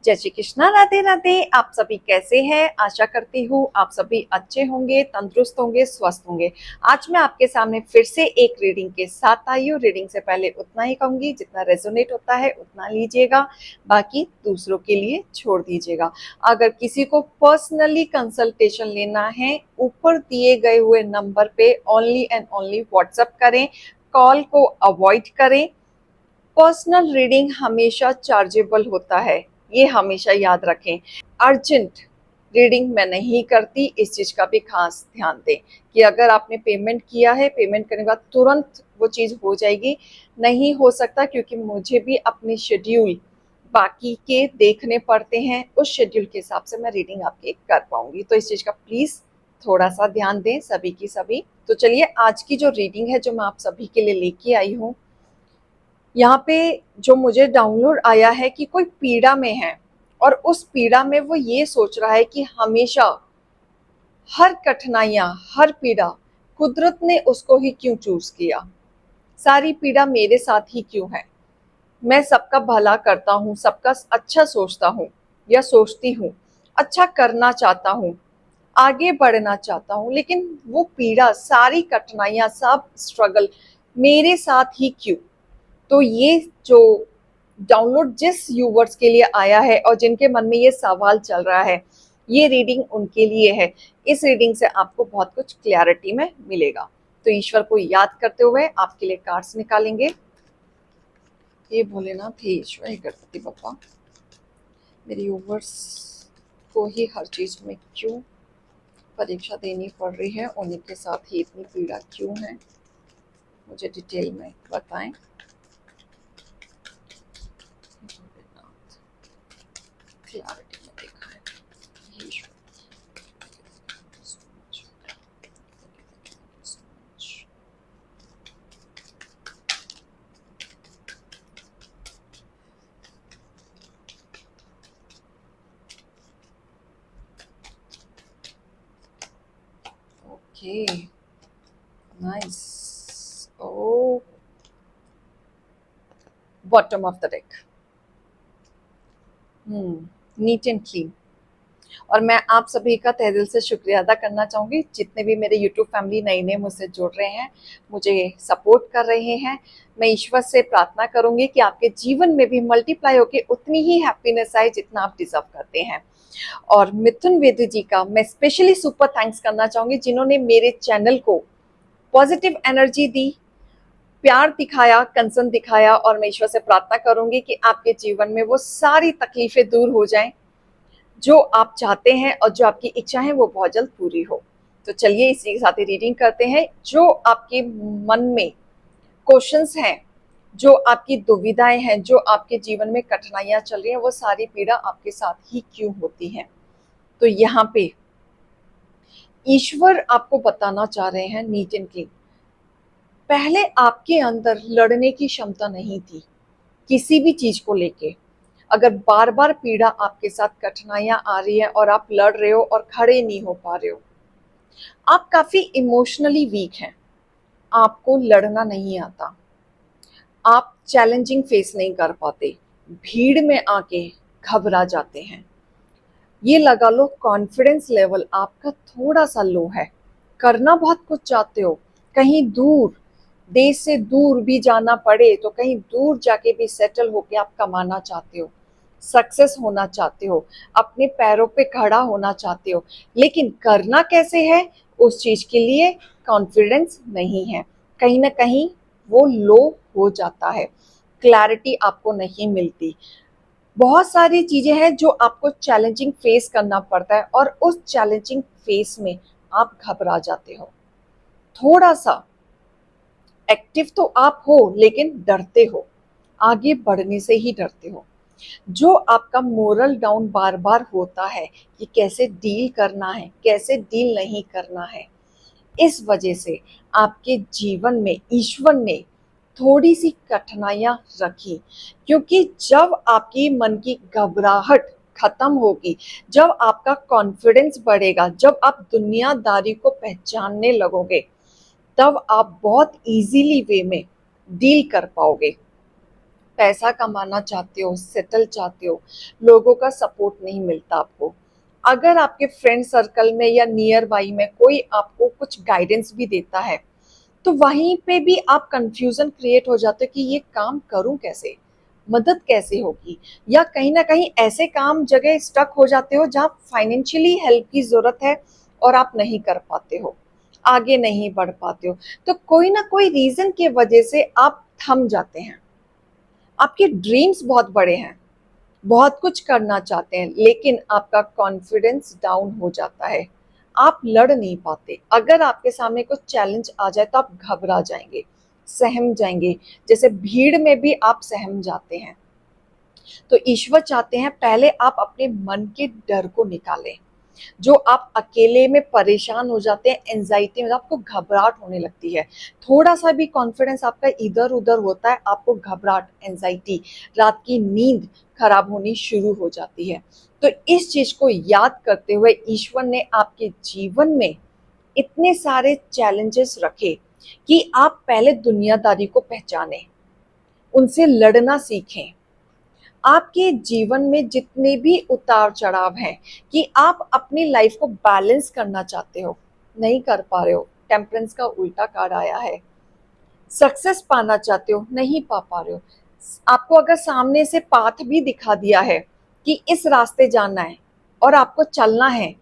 जय श्री कृष्णा, राधे राधे। आप सभी कैसे हैं? आशा करती हूँ आप सभी अच्छे होंगे, तंदुरुस्त होंगे, स्वस्थ होंगे। आज मैं आपके सामने फिर से एक रीडिंग के साथ आई हूँ। रीडिंग से पहले उतना ही कहूंगी, जितना रेजोनेट होता है उतना लीजिएगा, बाकी दूसरों के लिए छोड़ दीजिएगा। अगर किसी को पर्सनली कंसल्टेशन लेना है, ऊपर दिए गए हुए नंबर पे ओनली एंड ओनली व्हाट्सएप करें, कॉल को अवॉइड करें। पर्सनल रीडिंग हमेशा चार्जेबल होता है, ये हमेशा याद रखें। अर्जेंट रीडिंग मैं नहीं करती, इस चीज का भी खास ध्यान दें कि अगर आपने पेमेंट किया है, पेमेंट करने के बाद तुरंत वो चीज हो जाएगी, नहीं हो सकता, क्योंकि मुझे भी अपने शेड्यूल बाकी के देखने पड़ते हैं। उस शेड्यूल के हिसाब से मैं रीडिंग आपकी कर पाऊंगी, तो इस चीज का प्लीज थोड़ा सा ध्यान दें सभी की सभी। तो चलिए, आज की जो रीडिंग है, जो मैं आप सभी के लिए लेके आई हूँ, यहाँ पे जो मुझे डाउनलोड आया है कि कोई पीड़ा में है और उस पीड़ा में वो ये सोच रहा है कि हमेशा हर कठिनाइयां, हर पीड़ा कुदरत ने उसको ही क्यों चूज किया, सारी पीड़ा मेरे साथ ही क्यों है। मैं सबका भला करता हूँ, सबका अच्छा सोचता हूँ या सोचती हूँ, अच्छा करना चाहता हूँ, आगे बढ़ना चाहता हूँ, लेकिन वो पीड़ा, सारी कठिनाइयां, सब स्ट्रगल मेरे साथ ही क्यों। तो ये जो डाउनलोड जिस यूवर्स के लिए आया है और जिनके मन में ये सवाल चल रहा है, ये रीडिंग उनके लिए है। इस रीडिंग से आपको बहुत कुछ क्लैरिटी में मिलेगा। तो ईश्वर को याद करते हुए आपके लिए कार्ड्स निकालेंगे। ये भोलेनाथ, हे ईश्वर, हे गणपति बप्पा, मेरे यूवर्स को ही हर चीज में क्यों परीक्षा देनी पड़ रही है, उन्हीं के साथ ही इतनी पीड़ा क्यों है, मुझे डिटेल में बताएं। क्लैरिटी में देखा है, Ishwar. Okay, nice. Oh, bottom of the deck, neat and clean. और मैं आप सभी का तहे दिल से शुक्रिया अदा करना चाहूंगी, जितने भी मेरे यूट्यूब फैमिली नए नए मुझसे जुड़ रहे हैं, मुझे सपोर्ट कर रहे हैं। मैं ईश्वर से प्रार्थना करूंगी कि आपके जीवन में भी मल्टीप्लाई होकर उतनी ही हैप्पीनेस आए जितना आप डिजर्व करते हैं। और मिथुन वेदी जी का मैं स्पेशली सुपर थैंक्स करना चाहूंगी, जिन्होंने मेरे चैनल को पॉजिटिव एनर्जी दी, प्यार दिखाया, कंसर्न दिखाया। और मैं ईश्वर से प्रार्थना करूंगी कि आपके जीवन में वो सारी तकलीफें दूर हो जाएं, जो आप चाहते हैं और जो आपकी इच्छा है वो बहुत जल्द पूरी हो। तो चलिए, इसी के साथ ही रीडिंग करते हैं। जो आपके मन में क्वेश्चंस हैं, जो आपकी दुविधाएं हैं, जो आपके जीवन में कठिनाइयां चल रही हैं, वो सारी पीड़ा आपके साथ ही क्यों होती है। तो यहाँ पे ईश्वर आपको बताना चाह रहे हैं, नीट एंड क्लीन, पहले आपके अंदर लड़ने की क्षमता नहीं थी किसी भी चीज को लेके। अगर बार बार पीड़ा आपके साथ, कठिनाइयां आ रही है और आप लड़ रहे हो और खड़े नहीं हो पा रहे हो, आप काफी इमोशनली वीक हैं, आपको लड़ना नहीं आता, आप चैलेंजिंग फेस नहीं कर पाते, भीड़ में आके घबरा जाते हैं। ये लगा लो, कॉन्फिडेंस लेवल आपका थोड़ा सा लो है, करना बहुत कुछ चाहते हो, कहीं दूर, देश से दूर भी जाना पड़े तो कहीं दूर जाके भी सेटल होके आप कमाना चाहते हो, सक्सेस होना चाहते हो, अपने पैरों पे खड़ा होना चाहते हो, लेकिन करना कैसे है, उस चीज के लिए कॉन्फिडेंस नहीं है, कहीं ना कहीं वो लो हो जाता है, क्लैरिटी आपको नहीं मिलती। बहुत सारी चीजें हैं जो आपको चैलेंजिंग फेस करना पड़ता है और उस चैलेंजिंग फेस में आप घबरा जाते हो। थोड़ा सा एक्टिव तो आप हो, लेकिन डरते हो, आगे बढ़ने से ही डरते हो। जो आपका मोरल डाउन बार बार होता है कि कैसे डील करना है, कैसे डील नहीं करना है, इस वजह से आपके जीवन में ईश्वर ने थोड़ी सी कठिनाइयां रखी। क्योंकि जब आपकी मन की घबराहट खत्म होगी, जब आपका कॉन्फिडेंस बढ़ेगा, जब आप दुनियादारी को पहचानने लगोगे, तब आप बहुत इजीली वे में डील कर पाओगे। पैसा कमाना चाहते हो, सेटल चाहते हो, लोगों का सपोर्ट नहीं मिलता आपको, अगर आपके फ्रेंड सर्कल में या नियर बाई में कोई आपको कुछ गाइडेंस भी देता है, तो वहीं पे भी आप कंफ्यूजन क्रिएट हो जाते हो कि ये काम करूं कैसे, मदद कैसे होगी, या कहीं ना कहीं ऐसे काम जगह स्टक हो जाते हो जहां फाइनेंशियली हेल्प की जरूरत है और आप नहीं कर पाते हो, आगे नहीं बढ़ पाते हो, तो कोई ना कोई रीजन की वजह से आप थम जाते हैं। आपके ड्रीम्स बहुत बड़े हैं, बहुत कुछ करना चाहते हैं, लेकिन आपका कॉन्फिडेंस डाउन हो जाता है, आप लड़ नहीं पाते, अगर आपके सामने कुछ चैलेंज आ जाए तो आप घबरा जाएंगे, सहम जाएंगे, जैसे भीड़ में भी आप सहम जाते हैं। तो ईश्वर चाहते हैं पहले आप अपने मन के डर को निकालें, जो आप अकेले में परेशान हो जाते हैं, एंजाइटी में आपको घबराहट होने लगती है, थोड़ा सा भी कॉन्फिडेंस आपका इधर उधर होता है, आपको घबराहट, एंजाइटी, रात की नींद खराब होनी शुरू हो जाती है। तो इस चीज को याद करते हुए ईश्वर ने आपके जीवन में इतने सारे चैलेंजेस रखे कि आप पहले दुनियादारी को पहचानें, उनसे लड़ना सीखें। आपके जीवन में जितने भी उतार चढ़ाव हैं कि आप अपनी लाइफ को बैलेंस करना चाहते हो, नहीं कर पा रहे हो, टेम्परेंस का उल्टा कार्ड आया है, सक्सेस पाना चाहते हो, नहीं पा पा रहे हो, आपको अगर सामने से पाथ भी दिखा दिया है कि इस रास्ते जाना है और आपको चलना है,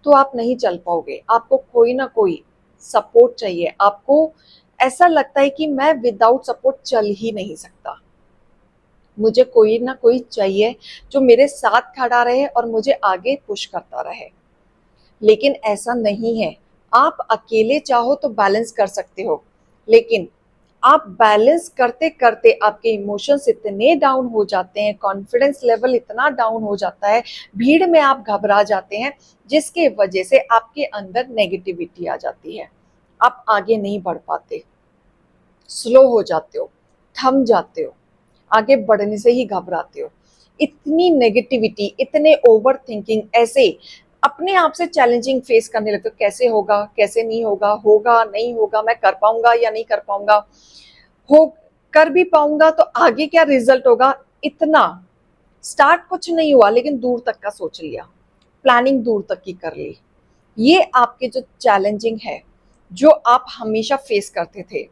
तो आप नहीं चल पाओगे, आपको कोई ना कोई सपोर्ट चाहिए, आपको ऐसा लगता है कि मैं विदाउट सपोर्ट चल ही नहीं सकता, मुझे कोई ना कोई चाहिए जो मेरे साथ खड़ा रहे और मुझे आगे पुश करता रहे। लेकिन ऐसा नहीं है, आप अकेले चाहो तो बैलेंस कर सकते हो, लेकिन आप बैलेंस करते करते आपके इमोशंस इतने डाउन हो जाते हैं, कॉन्फिडेंस लेवल इतना डाउन हो जाता है, भीड़ में आप घबरा जाते हैं, जिसके वजह से आपके अंदर नेगेटिविटी आ जाती है, आप आगे नहीं बढ़ पाते, स्लो हो जाते हो, थम जाते हो, आगे बढ़ने से ही घबराते हो। इतनी नेगेटिविटी, इतने ओवर थिंकिंग, ऐसे अपने आप से चैलेंजिंग फेस करने लगते हो, कैसे होगा, कैसे नहीं होगा, होगा नहीं होगा, मैं कर पाऊंगा या नहीं कर पाऊंगा, हो कर भी पाऊंगा तो आगे क्या रिजल्ट होगा, इतना स्टार्ट कुछ नहीं हुआ लेकिन दूर तक का सोच लिया, प्लानिंग दूर तक की कर ली। ये आपके जो चैलेंजिंग है, जो आप हमेशा फेस करते थे,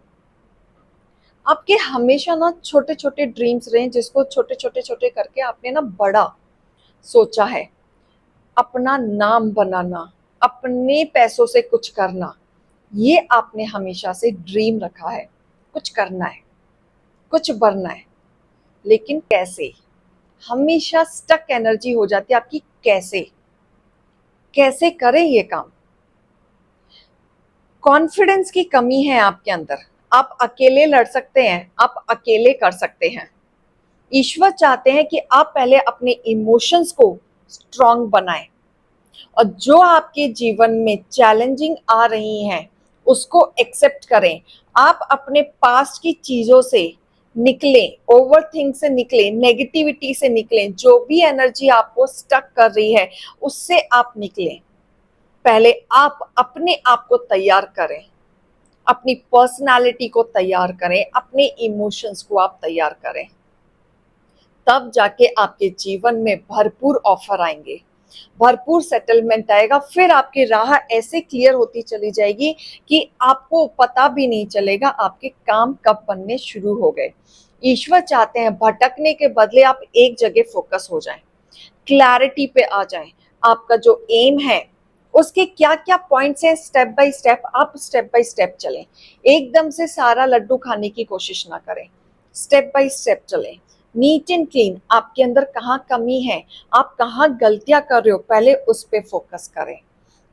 आपके हमेशा ना छोटे छोटे ड्रीम्स रहे जिसको छोटे छोटे छोटे करके आपने ना बड़ा सोचा है, अपना नाम बनाना, अपने पैसों से कुछ करना, ये आपने हमेशा से ड्रीम रखा है, कुछ करना है, कुछ बनना है, लेकिन कैसे, हमेशा स्टक एनर्जी हो जाती है आपकी, कैसे कैसे करें ये काम, कॉन्फिडेंस की कमी है आपके अंदर, आप अकेले लड़ सकते हैं, आप अकेले कर सकते हैं। ईश्वर चाहते हैं कि आप पहले अपने इमोशंस को स्ट्रांग बनाएं, और जो आपके जीवन में चैलेंजिंग आ रही हैं उसको एक्सेप्ट करें, आप अपने पास्ट की चीजों से निकलें, ओवर थिंक से निकलें, नेगेटिविटी से निकलें, जो भी एनर्जी आपको स्टक कर रही है उससे आप निकलें। पहले आप अपने आप को तैयार करें, अपनी पर्सनालिटी को तैयार करें, अपने इमोशंस को आप तैयार करें, तब जाके आपके जीवन में भरपूर ऑफर आएंगे, भरपूर सेटलमेंट आएगा, फिर आपकी राह ऐसे क्लियर होती चली जाएगी कि आपको पता भी नहीं चलेगा आपके काम कब बनने शुरू हो गए। ईश्वर चाहते हैं भटकने के बदले आप एक जगह फोकस हो जाएं, क्लैरिटी पे आ जाएं, आपका जो एम है उसके क्या क्या पॉइंट्स हैं, स्टेप बाय स्टेप आप स्टेप बाय स्टेप चलें, एकदम से सारा लड्डू खाने की कोशिश ना करें, स्टेप बाय स्टेप चलें, नीट एंड क्लीन, आपके अंदर कहाँ कमी है, आप कहाँ गलतियां कर रहे हो, पहले उस पे फोकस करें।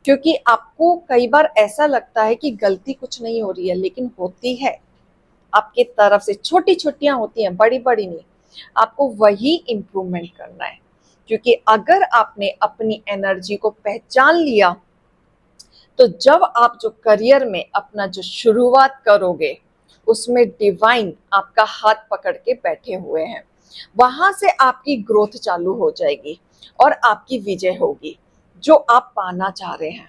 क्योंकि आपको कई बार ऐसा लगता है कि गलती कुछ नहीं हो रही है, लेकिन होती है, आपके तरफ से छोटी छोटियां होती हैं, बड़ी बड़ी नहीं, आपको वही इम्प्रूवमेंट करना है। क्योंकि अगर आपने अपनी एनर्जी को पहचान लिया, तो जब आप जो करियर में अपना जो शुरुआत करोगे उसमें डिवाइन आपका हाथ पकड़ के बैठे हुए हैं, वहां से आपकी ग्रोथ चालू हो जाएगी और आपकी विजय होगी जो आप पाना चाह रहे हैं।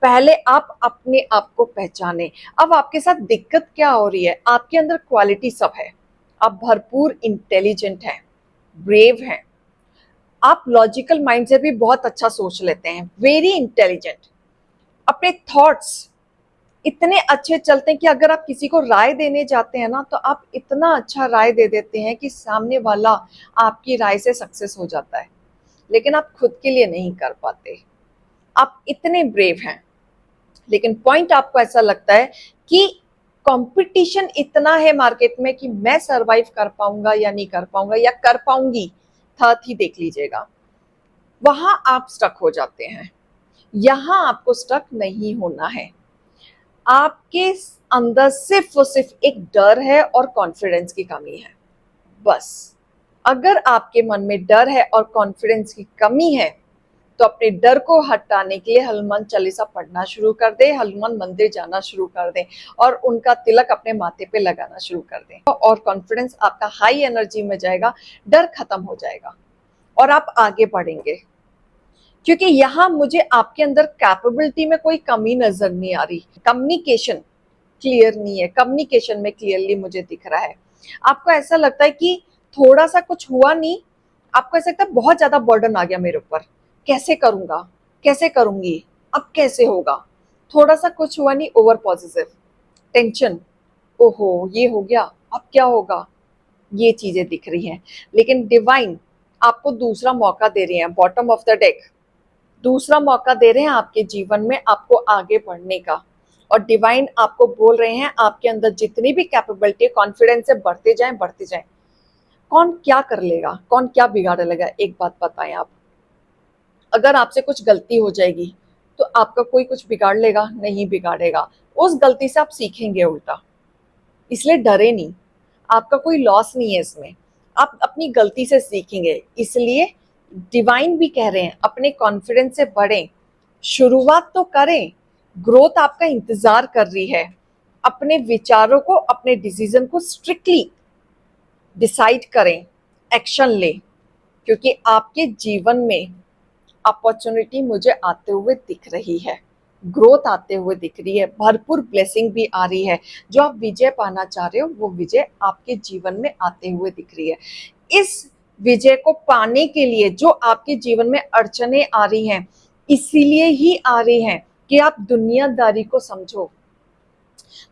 पहले आप अपने आप को पहचाने। अब आपके साथ दिक्कत क्या हो रही है, आपके अंदर क्वालिटी सब है, आप भरपूर इंटेलिजेंट हैं, ब्रेव हैं, आप लॉजिकल माइंड से भी बहुत अच्छा सोच लेते हैं, वेरी इंटेलिजेंट। अपने थॉट्स इतने अच्छे चलते हैं कि अगर आप किसी को राय देने जाते हैं ना, तो आप इतना अच्छा राय दे देते हैं कि सामने वाला आपकी राय से सक्सेस हो जाता है, लेकिन आप खुद के लिए नहीं कर पाते। आप इतने ब्रेव हैं, लेकिन पॉइंट आपको ऐसा लगता है कि कंपटीशन इतना है मार्केट में कि मैं सरवाइव कर पाऊंगा या नहीं कर पाऊंगा या कर पाऊंगी, साथ ही देख लीजिएगा। वहां आप स्टक हो जाते हैं। यहां आपको स्टक नहीं होना है। आपके अंदर सिर्फ और सिर्फ एक डर है और कॉन्फिडेंस की कमी है, बस। अगर आपके मन में डर है और कॉन्फिडेंस की कमी है, तो अपने डर को हटाने के लिए हनुमान चालीसा पढ़ना शुरू कर दे, हनुमान मंदिर जाना शुरू कर दें और उनका तिलक अपने माथे पे लगाना शुरू कर दें, और कॉन्फिडेंस आपका हाई एनर्जी में जाएगा, डर खत्म हो जाएगा और आप आगे बढ़ेंगे। क्योंकि यहाँ मुझे आपके अंदर कैपेबिलिटी में कोई कमी नजर नहीं आ रही। कम्युनिकेशन क्लियर नहीं है, कम्युनिकेशन में क्लियरली मुझे दिख रहा है। आपको ऐसा लगता है कि थोड़ा सा कुछ हुआ नहीं, आपको ऐसा लगता है बहुत ज्यादा बर्डन आ गया मेरे ऊपर, कैसे करूंगा, कैसे करूंगी, अब कैसे होगा। थोड़ा सा कुछ हुआ नहीं, ओवर पॉजिटिव, टेंशन, ओहो ये हो गया, अब क्या होगा, ये चीजें दिख रही हैं। लेकिन डिवाइन आपको दूसरा मौका दे रही है, बॉटम ऑफ द डेक दूसरा मौका दे रहे हैं आपके जीवन में आपको आगे बढ़ने का। और डिवाइन आपको बोल रहे हैं आपके अंदर जितनी भी कैपेबिलिटी है, कॉन्फिडेंस से बढ़ते जाएं, बढ़ते जाएं। कौन क्या कर लेगा, कौन क्या बिगाड़ लेगा, एक बात बताएं आप। अगर आपसे कुछ गलती हो जाएगी तो आपका कोई कुछ बिगाड़ लेगा? नहीं बिगाड़ेगा। उस गलती से आप सीखेंगे उल्टा, इसलिए डरे नहीं। आपका कोई लॉस नहीं है इसमें, आप अपनी गलती से सीखेंगे। इसलिए डिवाइन भी कह रहे हैं अपने कॉन्फिडेंस से बढ़ें, शुरुआत तो करें, ग्रोथ आपका इंतजार कर रही है। अपने विचारों को, अपने डिसीजन को स्ट्रिक्टली डिसाइड करें, एक्शन लें, क्योंकि आपके जीवन में अपॉर्चुनिटी मुझे आते हुए दिख रही है, ग्रोथ आते हुए दिख रही है, भरपूर ब्लेसिंग भी आ रही है। जो आप विजय पाना चाह रहे हो वो विजय आपके जीवन में आते हुए दिख रही है। इस विजय को पाने के लिए जो आपके जीवन में अड़चने आ रही हैं, इसीलिए ही आ रही हैं कि आप दुनियादारी को समझो।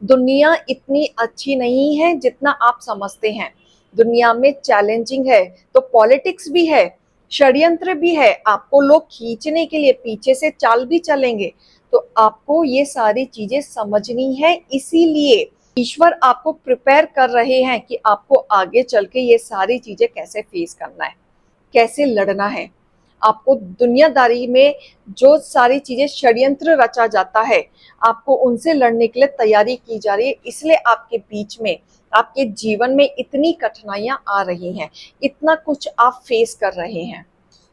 दुनिया इतनी अच्छी नहीं है जितना आप समझते हैं। दुनिया में चैलेंजिंग है तो पॉलिटिक्स भी है, षड्यंत्र भी है, आपको लोग खींचने के लिए पीछे से चाल भी चलेंगे। तो आपको ये सारी चीजें समझनी है, इसीलिए ईश्वर आपको प्रिपेयर कर रहे हैं कि आपको आगे चल के ये सारी चीजें कैसे फेस करना है, कैसे लड़ना है। आपको दुनियादारी में जो सारी चीजें षड्यंत्र रचा जाता है, आपको उनसे लड़ने के लिए तैयारी की जा रही है। इसलिए आपके बीच में, आपके जीवन में इतनी कठिनाइयां आ रही हैं, इतना कुछ आप फेस कर रहे हैं।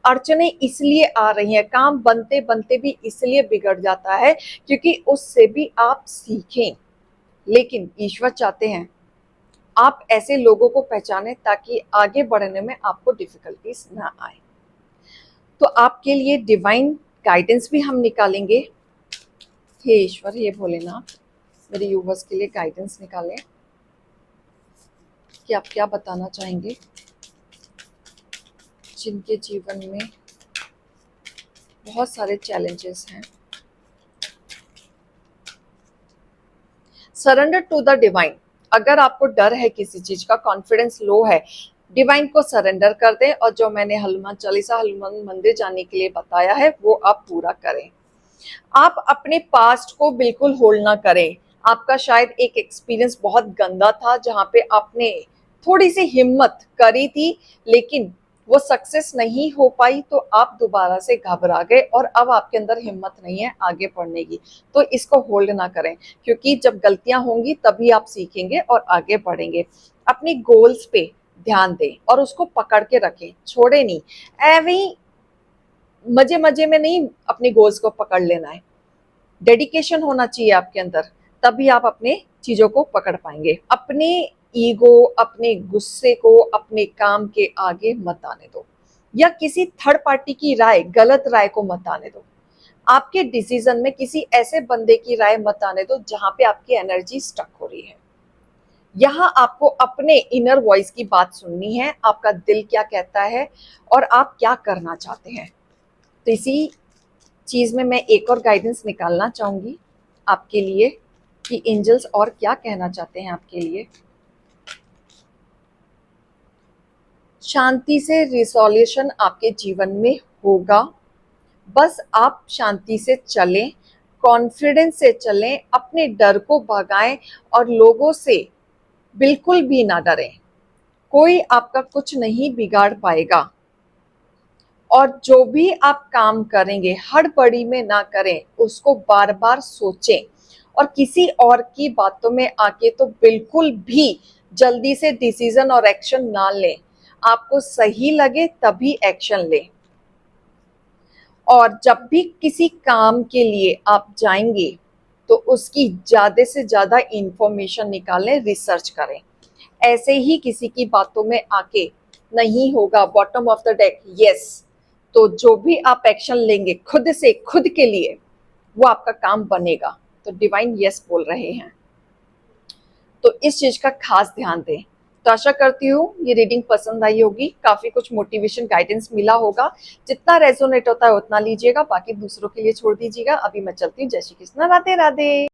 अड़चने इसलिए आ रही हैं, काम बनते बनते भी इसलिए बिगड़ जाता है क्योंकि उससे भी आप सीखें। लेकिन ईश्वर चाहते हैं आप ऐसे लोगों को पहचाने ताकि आगे बढ़ने में आपको डिफिकल्टीज ना आए। तो आपके लिए डिवाइन गाइडेंस भी हम निकालेंगे। हे ईश्वर, हे भोलेनाथ, मेरे यूवर्स के लिए गाइडेंस निकालें कि आप क्या बताना चाहेंगे, जिनके जीवन में बहुत सारे चैलेंजेस हैं। Surrender to the divine. अगर आपको डर है किसी चीज का, कॉन्फिडेंस लो है, डिवाइन को सरेंडर कर दें और जो मैंने हनुमान चालीसा, हनुमान मंदिर जाने के लिए बताया है वो आप पूरा करें। आप अपने पास्ट को बिल्कुल होल्ड ना करें। आपका शायद एक एक्सपीरियंस बहुत गंदा था जहां पे आपने थोड़ी सी हिम्मत करी थी, लेकिन वो सक्सेस नहीं हो पाई, तो आप दोबारा से घबरा गए और अब आपके अंदर हिम्मत नहीं है आगे बढ़ने की। तो इसको होल्ड ना करें, क्योंकि जब गलतियां होंगी तभी आप सीखेंगे और आगे बढ़ेंगे। अपने गोल्स पे ध्यान दें और उसको पकड़ के रखें, छोड़े नहीं। एवं मजे मजे में नहीं अपने गोल्स को पकड़ लेना है, डेडिकेशन होना चाहिए आपके अंदर, तभी आप अपने चीजों को पकड़ पाएंगे। अपने ईगो, अपने गुस्से को अपने काम के आगे मत आने दो, या किसी थर्ड पार्टी की राय, गलत राय को मत आने दो। आपके डिसीजन में किसी ऐसे बंदे की राय मत आने दो जहां पे आपकी एनर्जी स्टक हो रही है। यहाँ आपको अपने इनर वॉइस की बात सुननी है, आपका दिल क्या कहता है और आप क्या करना चाहते हैं। तो इसी चीज में मैं एक और गाइडेंस निकालना चाहूंगी आपके लिए कि एंजल्स और क्या कहना चाहते हैं आपके लिए। शांति से रिसोल्यूशन आपके जीवन में होगा। बस आप शांति से चलें, कॉन्फिडेंस से चलें, अपने डर को भगाएं और लोगों से बिल्कुल भी ना डरें। कोई आपका कुछ नहीं बिगाड़ पाएगा। और जो भी आप काम करेंगे हड़बड़ी में ना करें, उसको बार बार सोचें और किसी और की बातों में आके तो बिल्कुल भी जल्दी से डिसीजन और एक्शन ना लें। आपको सही लगे तभी एक्शन लें। और जब भी किसी काम के लिए आप जाएंगे तो उसकी ज्यादा से ज्यादा इंफॉर्मेशन निकालें, रिसर्च करें। ऐसे ही किसी की बातों में आके नहीं होगा, bottom of the deck yes, तो जो भी आप एक्शन लेंगे खुद से खुद के लिए वो आपका काम बनेगा। तो डिवाइन यस बोल रहे हैं, तो इस चीज का खास ध्यान दें। तो आशा करती हूँ ये रीडिंग पसंद आई होगी, काफी कुछ मोटिवेशन गाइडेंस मिला होगा। जितना रेजोनेट होता है उतना लीजिएगा, बाकी दूसरों के लिए छोड़ दीजिएगा। अभी मैं चलती हूँ। जय श्री कृष्ण, राधे राधे।